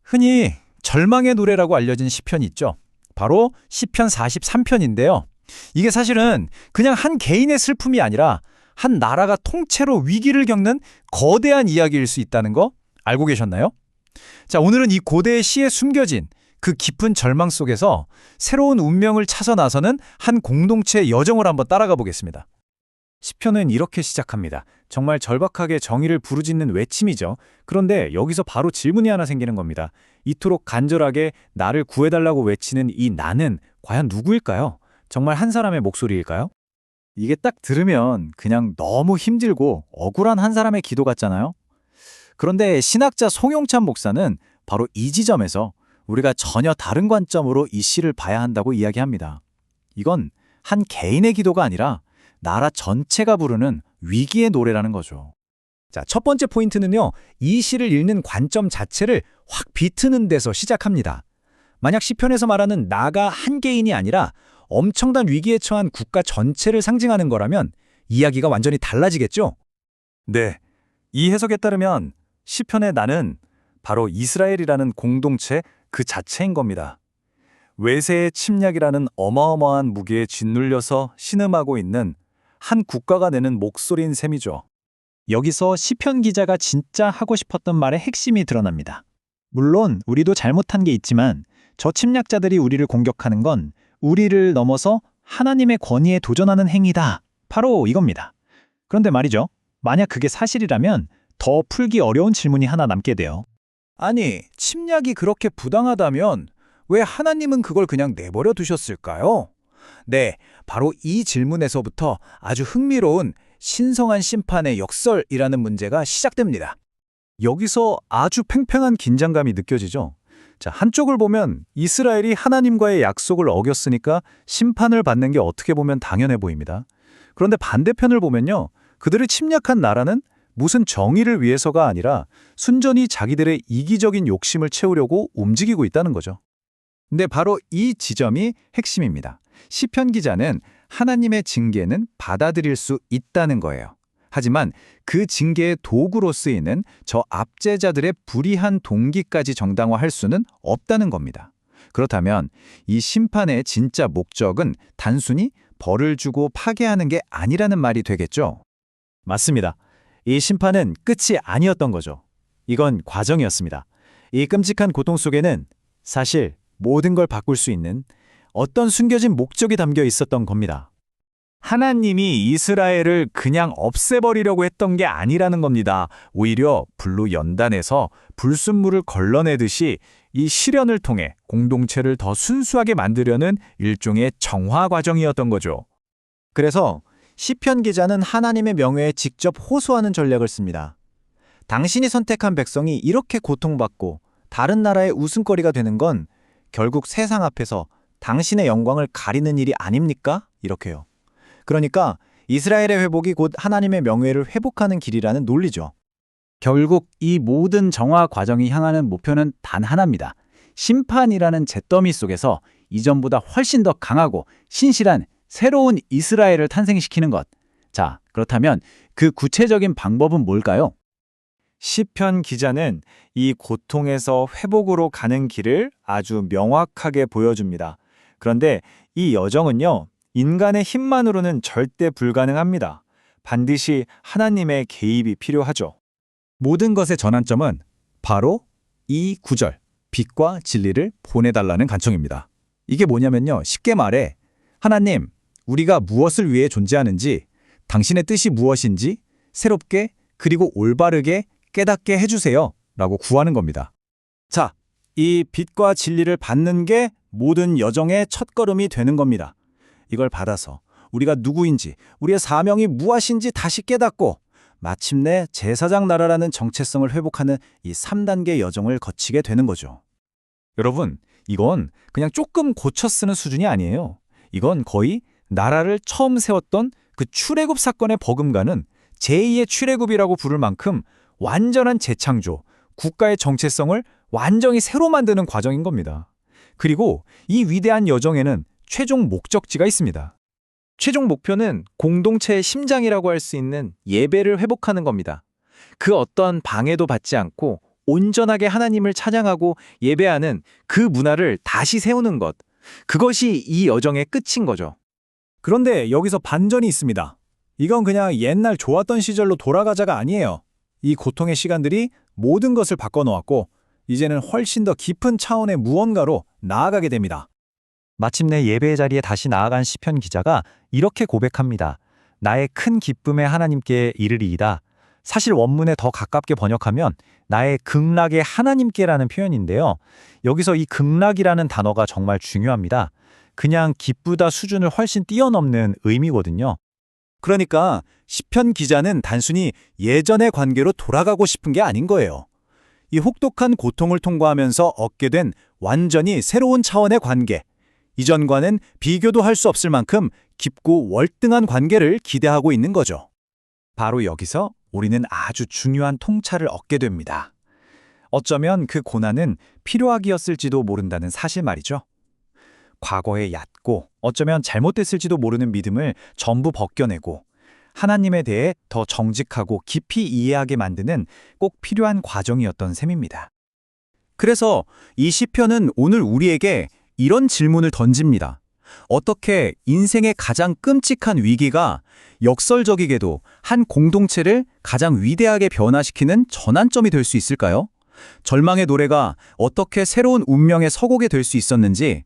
흔히 절망의 노래라고 알려진 시편이 있죠. 바로 시편 43편인데요. 이게 사실은 그냥 한 개인의 슬픔이 아니라 한 나라가 통째로 위기를 겪는 거대한 이야기일 수 있다는 거 알고 계셨나요? 자, 오늘은 이 고대의 시에 숨겨진 그 깊은 절망 속에서 새로운 운명을 찾아 나서는 한 공동체의 여정을 한번 따라가 보겠습니다. 시편은 이렇게 시작합니다. 정말 절박하게 정의를 부르짖는 외침이죠. 그런데 여기서 바로 질문이 하나 생기는 겁니다. 이토록 간절하게 나를 구해달라고 외치는 이 나는 과연 누구일까요? 정말 한 사람의 목소리일까요? 이게 딱 들으면 그냥 너무 힘들고 억울한 한 사람의 기도 같잖아요. 그런데 신학자 송용찬 목사는 바로 이 지점에서 우리가 전혀 다른 관점으로 이 시를 봐야 한다고 이야기합니다. 이건 한 개인의 기도가 아니라 나라 전체가 부르는 위기의 노래라는 거죠. 자, 첫 번째 포인트는요. 이 시를 읽는 관점 자체를 확 비트는 데서 시작합니다. 만약 시편에서 말하는 나가 한 개인이 아니라 엄청난 위기에 처한 국가 전체를 상징하는 거라면 이야기가 완전히 달라지겠죠? 네, 이 해석에 따르면 시편의 나는 바로 이스라엘이라는 공동체 그 자체인 겁니다. 외세의 침략이라는 어마어마한 무게에 짓눌려서 신음하고 있는 한 국가가 내는 목소리인 셈이죠. 여기서 시편 기자가 진짜 하고 싶었던 말의 핵심이 드러납니다. 물론 우리도 잘못한 게 있지만 저 침략자들이 우리를 공격하는 건 우리를 넘어서 하나님의 권위에 도전하는 행위다. 바로 이겁니다. 그런데 말이죠. 만약 그게 사실이라면 더 풀기 어려운 질문이 하나 남게 돼요. 아니, 침략이 그렇게 부당하다면 왜 하나님은 그걸 그냥 내버려 두셨을까요? 네, 바로 이 질문에서부터 아주 흥미로운 신성한 심판의 역설이라는 문제가 시작됩니다. 여기서 아주 팽팽한 긴장감이 느껴지죠. 자, 한쪽을 보면 이스라엘이 하나님과의 약속을 어겼으니까 심판을 받는 게 어떻게 보면 당연해 보입니다. 그런데 반대편을 보면요. 그들을 침략한 나라는 무슨 정의를 위해서가 아니라 순전히 자기들의 이기적인 욕심을 채우려고 움직이고 있다는 거죠. 근데 바로 이 지점이 핵심입니다. 시편 기자는 하나님의 징계는 받아들일 수 있다는 거예요. 하지만 그 징계의 도구로 쓰이는 저 압제자들의 불의한 동기까지 정당화할 수는 없다는 겁니다. 그렇다면 이 심판의 진짜 목적은 단순히 벌을 주고 파괴하는 게 아니라는 말이 되겠죠? 맞습니다. 이 심판은 끝이 아니었던 거죠. 이건 과정이었습니다. 이 끔찍한 고통 속에는 사실 모든 걸 바꿀 수 있는 어떤 숨겨진 목적이 담겨 있었던 겁니다. 하나님이 이스라엘을 그냥 없애버리려고 했던 게 아니라는 겁니다. 오히려 불로 연단해서 불순물을 걸러내듯이 이 시련을 통해 공동체를 더 순수하게 만들려는 일종의 정화 과정이었던 거죠. 그래서 시편 기자는 하나님의 명예에 직접 호소하는 전략을 씁니다. 당신이 선택한 백성이 이렇게 고통받고 다른 나라의 웃음거리가 되는 건 결국 세상 앞에서 당신의 영광을 가리는 일이 아닙니까? 이렇게요. 그러니까 이스라엘의 회복이 곧 하나님의 명예를 회복하는 길이라는 논리죠. 결국 이 모든 정화 과정이 향하는 목표는 단 하나입니다. 심판이라는 잿더미 속에서 이전보다 훨씬 더 강하고 신실한 새로운 이스라엘을 탄생시키는 것. 자, 그렇다면 그 구체적인 방법은 뭘까요? 시편 기자는 이 고통에서 회복으로 가는 길을 아주 명확하게 보여줍니다. 그런데 이 여정은요, 인간의 힘만으로는 절대 불가능합니다. 반드시 하나님의 개입이 필요하죠. 모든 것의 전환점은 바로 이 구절, 빛과 진리를 보내달라는 간청입니다. 이게 뭐냐면요, 쉽게 말해 하나님, 우리가 무엇을 위해 존재하는지, 당신의 뜻이 무엇인지 새롭게 그리고 올바르게 깨닫게 해주세요 라고 구하는 겁니다. 자, 이 빛과 진리를 받는 게 모든 여정의 첫걸음이 되는 겁니다. 이걸 받아서 우리가 누구인지, 우리의 사명이 무엇인지 다시 깨닫고 마침내 제사장 나라라는 정체성을 회복하는 이 3단계 여정을 거치게 되는 거죠. 여러분, 이건 그냥 조금 고쳐 쓰는 수준이 아니에요. 이건 거의 나라를 처음 세웠던 그 출애굽 사건의 버금가는 제2의 출애굽이라고 부를 만큼 완전한 재창조, 국가의 정체성을 완전히 새로 만드는 과정인 겁니다. 그리고 이 위대한 여정에는 최종 목적지가 있습니다. 최종 목표는 공동체의 심장이라고 할 수 있는 예배를 회복하는 겁니다. 그 어떤 방해도 받지 않고 온전하게 하나님을 찬양하고 예배하는 그 문화를 다시 세우는 것. 그것이 이 여정의 끝인 거죠. 그런데 여기서 반전이 있습니다. 이건 그냥 옛날 좋았던 시절로 돌아가자가 아니에요. 이 고통의 시간들이 모든 것을 바꿔놓았고 이제는 훨씬 더 깊은 차원의 무언가로 나아가게 됩니다. 마침내 예배의 자리에 다시 나아간 시편 기자가 이렇게 고백합니다. 나의 큰 기쁨에 하나님께 이르리이다. 사실 원문에 더 가깝게 번역하면 나의 극락의 하나님께라는 표현인데요. 여기서 이 극락이라는 단어가 정말 중요합니다. 그냥 기쁘다 수준을 훨씬 뛰어넘는 의미거든요. 그러니까 시편 기자는 단순히 예전의 관계로 돌아가고 싶은 게 아닌 거예요. 이 혹독한 고통을 통과하면서 얻게 된 완전히 새로운 차원의 관계, 이전과는 비교도 할 수 없을 만큼 깊고 월등한 관계를 기대하고 있는 거죠. 바로 여기서 우리는 아주 중요한 통찰을 얻게 됩니다. 어쩌면 그 고난은 필요하기였을지도 모른다는 사실 말이죠. 과거에 얕고 어쩌면 잘못됐을지도 모르는 믿음을 전부 벗겨내고 하나님에 대해 더 정직하고 깊이 이해하게 만드는 꼭 필요한 과정이었던 셈입니다. 그래서 이 시편은 오늘 우리에게 이런 질문을 던집니다. 어떻게 인생의 가장 끔찍한 위기가 역설적이게도 한 공동체를 가장 위대하게 변화시키는 전환점이 될 수 있을까요? 절망의 노래가 어떻게 새로운 운명의 서곡이 될 수 있었는지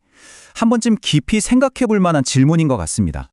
한 번쯤 깊이 생각해 볼 만한 질문인 것 같습니다.